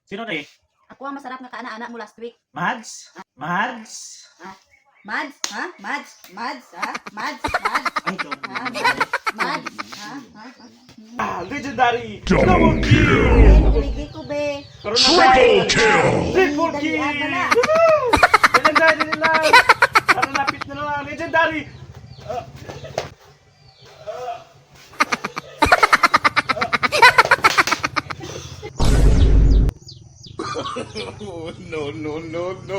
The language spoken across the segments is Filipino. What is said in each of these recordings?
Sino na eh? Ako ang masarap nga kaana-ana mo last week. Mads? Mads? Mads? Ha? Mads? Mads? Ha? Mads? Mads? Ay, ikaw. Ha? Mads? Mads? Ha? Legendary! Double kill! Kuligi ko be. Triple kill! Triple Dalian na na. kill! Legendary na lang! Parang lapit na lang! Legendary! Oh, no, no, no, no.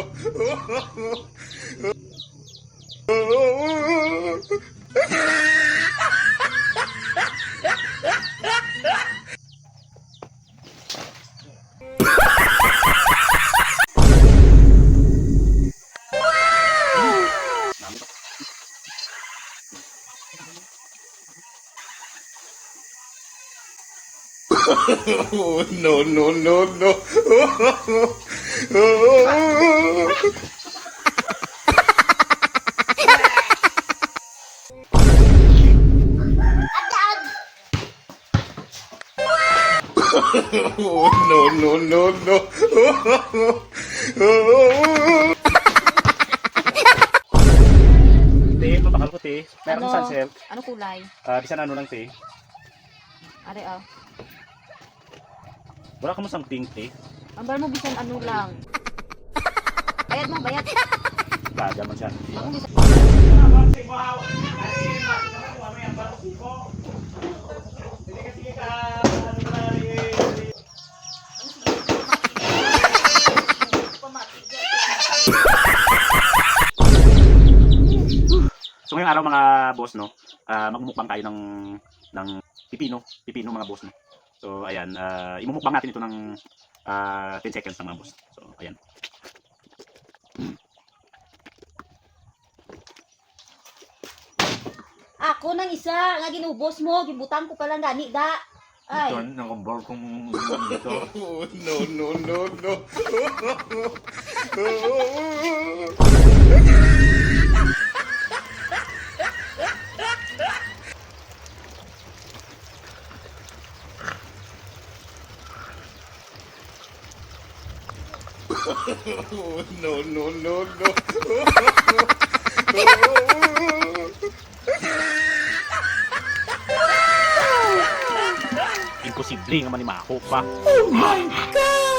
Oh, no, no, no, no. Oh, no, no, no, no. Te, mabakal ko te. Meron Ano? ko sunset. Ano kulay? Bisan ano lang te. Are Wala ka mo something te. Ambal mo bisan ano lang. Bayad mo, bayad. Baga man siya. Ako bisan. So ngayong araw mga boss no, magmumukbang tayo ng pipino mga boss no. So ayan, imumukbang natin ito ng 10 seconds ng mga boss. So ayan. Ako nang isa nga ginubos mo, gibutang ko pa lang gani da. Ay. Ito, nakambor kong dito. Oh, no, no, no, no. Oh, no, no, no, no. Imposible nga manimako pa. Oh my God!